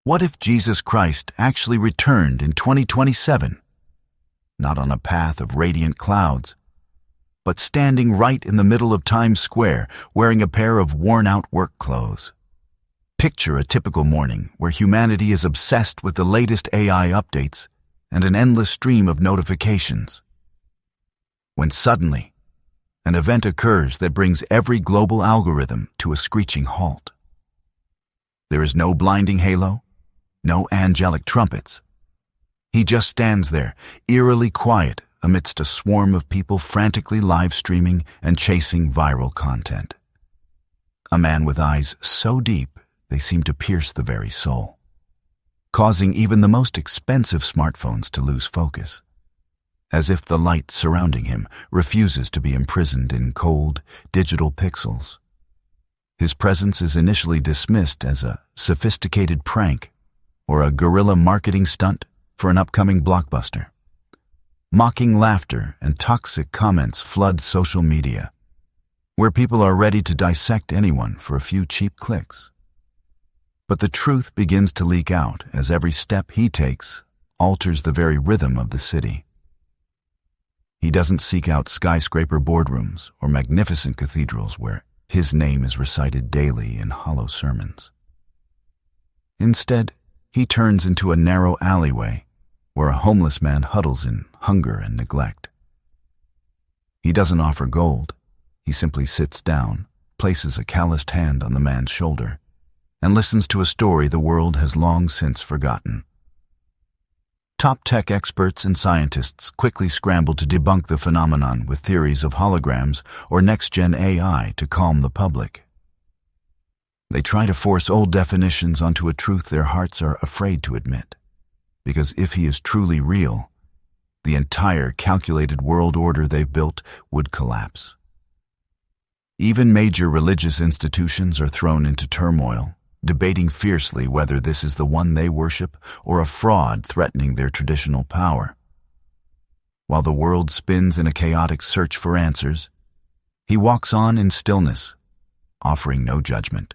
What if Jesus Christ actually returned in 2027? Not on a path of radiant clouds, but standing right in the middle of Times Square wearing a pair of worn-out work clothes. Picture a typical morning where humanity is obsessed with the latest AI updates and an endless stream of notifications. When suddenly, an event occurs that brings every global algorithm to a screeching halt. There is no blinding halo, no angelic trumpets. He just stands there, eerily quiet amidst a swarm of people frantically live streaming and chasing viral content. A man with eyes so deep they seem to pierce the very soul, causing even the most expensive smartphones to lose focus, as if the light surrounding him refuses to be imprisoned in cold, digital pixels. His presence is initially dismissed as a sophisticated prank or a guerrilla marketing stunt for an upcoming blockbuster. Mocking laughter and toxic comments flood social media, where people are ready to dissect anyone for a few cheap clicks. But the truth begins to leak out as every step he takes alters the very rhythm of the city. He doesn't seek out skyscraper boardrooms or magnificent cathedrals where his name is recited daily in hollow sermons. Instead, he turns into a narrow alleyway where a homeless man huddles in hunger and neglect. He doesn't offer gold. He simply sits down, places a calloused hand on the man's shoulder, and listens to a story the world has long since forgotten. Top tech experts and scientists quickly scramble to debunk the phenomenon with theories of holograms or next-gen AI to calm the public. They try to force old definitions onto a truth their hearts are afraid to admit, because if he is truly real, the entire calculated world order they've built would collapse. Even major religious institutions are thrown into turmoil, debating fiercely whether this is the one they worship or a fraud threatening their traditional power. While the world spins in a chaotic search for answers, he walks on in stillness, offering no judgment.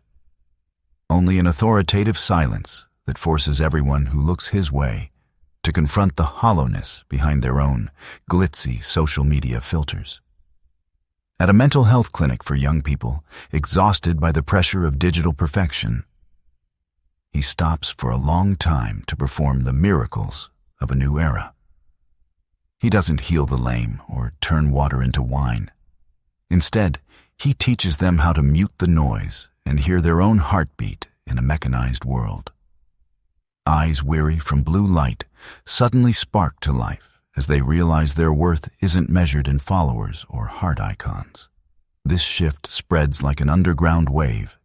Only an authoritative silence that forces everyone who looks his way to confront the hollowness behind their own glitzy social media filters. At a mental health clinic for young people, exhausted by the pressure of digital perfection, he stops for a long time to perform the miracles of a new era. He doesn't heal the lame or turn water into wine. Instead, he teaches them how to mute the noise and hear their own heartbeat in a mechanized world. Eyes weary from blue light suddenly spark to life as they realize their worth isn't measured in followers or heart icons. This shift spreads like an underground wave,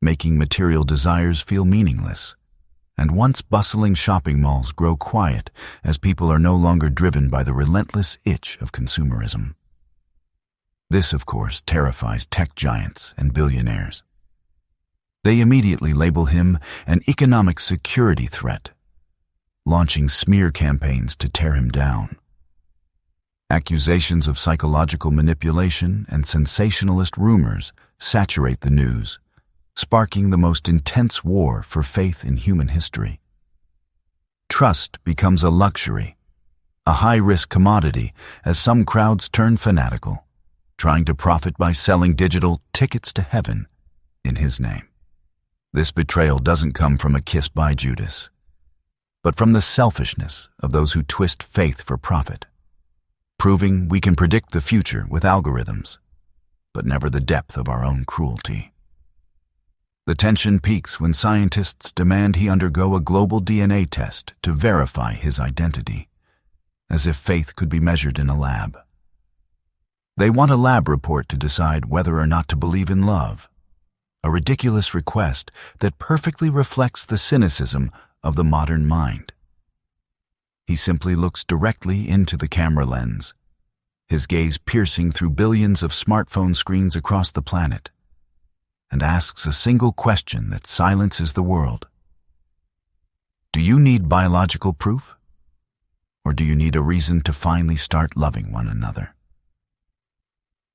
making material desires feel meaningless, and once bustling shopping malls grow quiet as people are no longer driven by the relentless itch of consumerism. This, of course, terrifies tech giants and billionaires. They immediately label him an economic security threat, launching smear campaigns to tear him down. Accusations of psychological manipulation and sensationalist rumors saturate the news, sparking the most intense war for faith in human history. Trust becomes a luxury, a high-risk commodity as some crowds turn fanatical, trying to profit by selling digital tickets to heaven in his name. This betrayal doesn't come from a kiss by Judas, but from the selfishness of those who twist faith for profit, proving we can predict the future with algorithms, but never the depth of our own cruelty. The tension peaks when scientists demand he undergo a global DNA test to verify his identity, as if faith could be measured in a lab. They want a lab report to decide whether or not to believe in love, a ridiculous request that perfectly reflects the cynicism of the modern mind. He simply looks directly into the camera lens, his gaze piercing through billions of smartphone screens across the planet, and asks a single question that silences the world. Do you need biological proof? Or do you need a reason to finally start loving one another?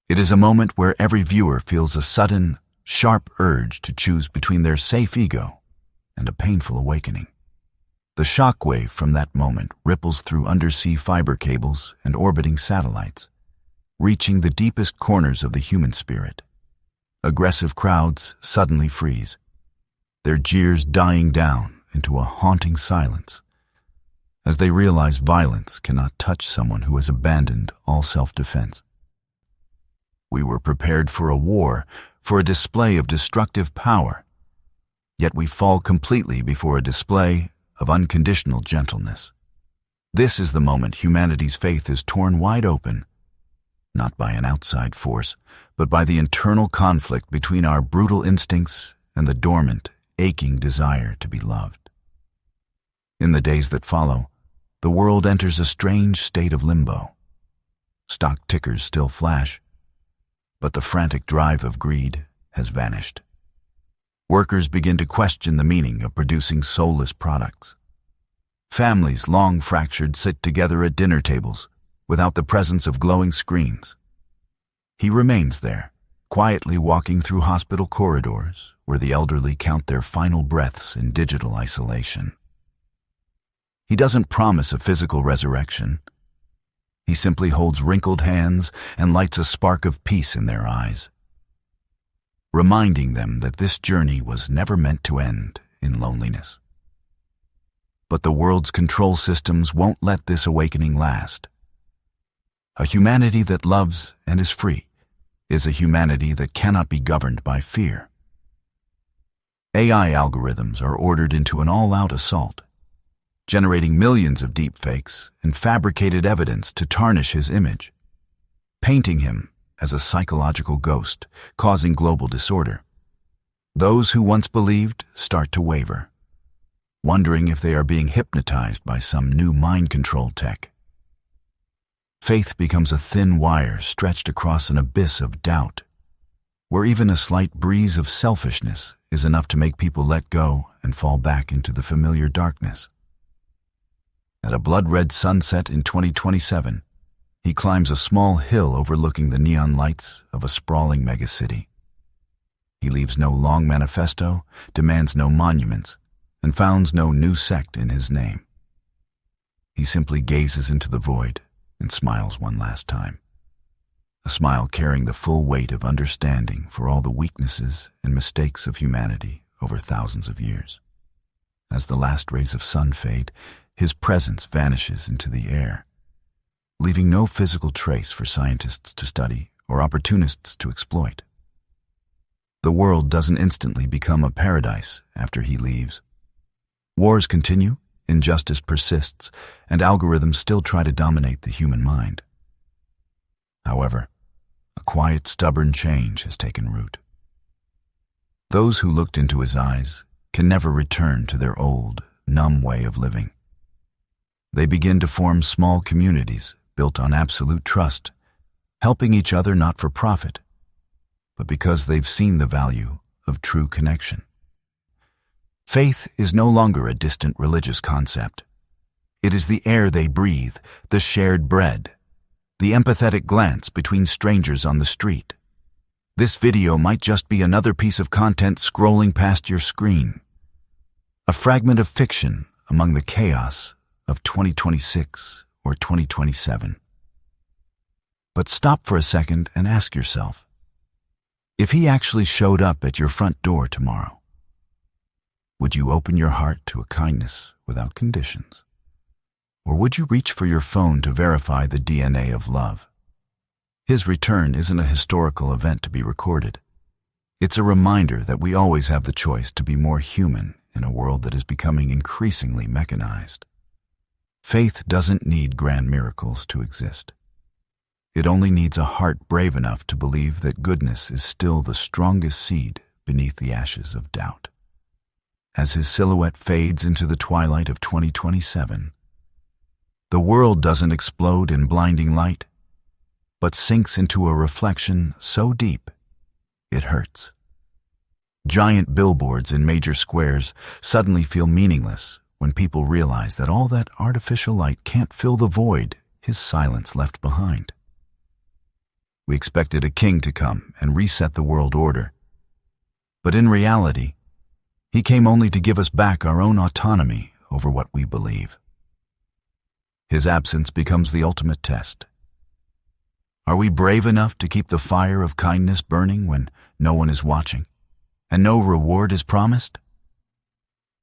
It is a moment where every viewer feels a sudden, sharp urge to choose between their safe ego and a painful awakening. The shockwave from that moment ripples through undersea fiber cables and orbiting satellites, reaching the deepest corners of the human spirit. Aggressive crowds suddenly freeze, their jeers dying down into a haunting silence, as they realize violence cannot touch someone who has abandoned all self-defense. We were prepared for a war, for a display of destructive power, yet we fall completely before a display of unconditional gentleness. This is the moment humanity's faith is torn wide open, not by an outside force, but by the internal conflict between our brutal instincts and the dormant, aching desire to be loved. In the days that follow, the world enters a strange state of limbo. Stock tickers still flash, but the frantic drive of greed has vanished. Workers begin to question the meaning of producing soulless products. Families long fractured sit together at dinner tables without the presence of glowing screens. He remains there, quietly walking through hospital corridors where the elderly count their final breaths in digital isolation. He doesn't promise a physical resurrection. He simply holds wrinkled hands and lights a spark of peace in their eyes, reminding them that this journey was never meant to end in loneliness. But the world's control systems won't let this awakening last. A humanity that loves and is free is a humanity that cannot be governed by fear. AI algorithms are ordered into an all-out assault, generating millions of deepfakes and fabricated evidence to tarnish his image, painting him as a psychological ghost, causing global disorder. Those who once believed start to waver, wondering if they are being hypnotized by some new mind control tech. Faith becomes a thin wire stretched across an abyss of doubt, where even a slight breeze of selfishness is enough to make people let go and fall back into the familiar darkness. At a blood-red sunset in 2027, he climbs a small hill overlooking the neon lights of a sprawling megacity. He leaves no long manifesto, demands no monuments, and founds no new sect in his name. He simply gazes into the void and smiles one last time, a smile carrying the full weight of understanding for all the weaknesses and mistakes of humanity over thousands of years. As the last rays of sun fade, his presence vanishes into the air, leaving no physical trace for scientists to study or opportunists to exploit. The world doesn't instantly become a paradise after he leaves. Wars continue, injustice persists, and algorithms still try to dominate the human mind. However, a quiet, stubborn change has taken root. Those who looked into his eyes can never return to their old, numb way of living. They begin to form small communities built on absolute trust, helping each other not for profit, but because they've seen the value of true connection. Faith is no longer a distant religious concept. It is the air they breathe, the shared bread, the empathetic glance between strangers on the street. This video might just be another piece of content scrolling past your screen, a fragment of fiction among the chaos of 2026 or 2027. But stop for a second and ask yourself, if he actually showed up at your front door tomorrow, would you open your heart to a kindness without conditions? Or would you reach for your phone to verify the DNA of love? His return isn't a historical event to be recorded. It's a reminder that we always have the choice to be more human in a world that is becoming increasingly mechanized. Faith doesn't need grand miracles to exist. It only needs a heart brave enough to believe that goodness is still the strongest seed beneath the ashes of doubt. As his silhouette fades into the twilight of 2027, the world doesn't explode in blinding light, but sinks into a reflection so deep, it hurts. Giant billboards in major squares suddenly feel meaningless when people realize that all that artificial light can't fill the void his silence left behind. We expected a king to come and reset the world order, but in reality, He came only to give us back our own autonomy over what we believe. His absence becomes the ultimate test. Are we brave enough to keep the fire of kindness burning when no one is watching and no reward is promised?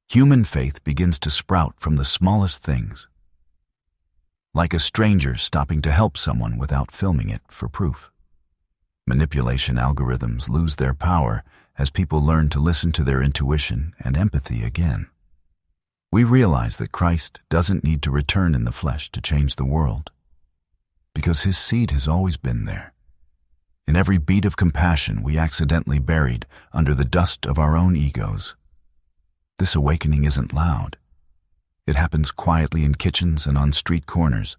Human faith begins to sprout from the smallest things, like a stranger stopping to help someone without filming it for proof. Manipulation algorithms lose their power as people learn to listen to their intuition and empathy again. We realize that Christ doesn't need to return in the flesh to change the world, because his seed has always been there, in every beat of compassion we accidentally buried under the dust of our own egos. This awakening isn't loud. It happens quietly in kitchens and on street corners,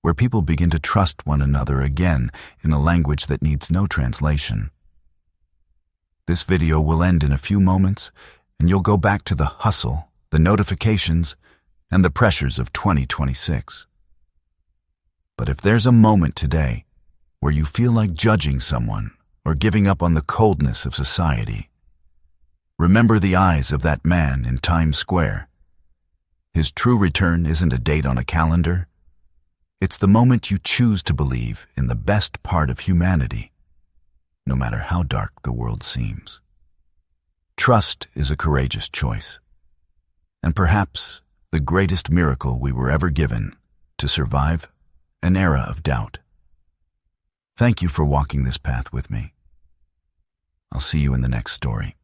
where people begin to trust one another again in a language that needs no translation. This video will end in a few moments, and you'll go back to the hustle, the notifications, and the pressures of 2026. But if there's a moment today where you feel like judging someone or giving up on the coldness of society, remember the eyes of that man in Times Square. His true return isn't a date on a calendar. It's the moment you choose to believe in the best part of humanity, no matter how dark the world seems. Trust is a courageous choice, and perhaps the greatest miracle we were ever given to survive an era of doubt. Thank you for walking this path with me. I'll see you in the next story.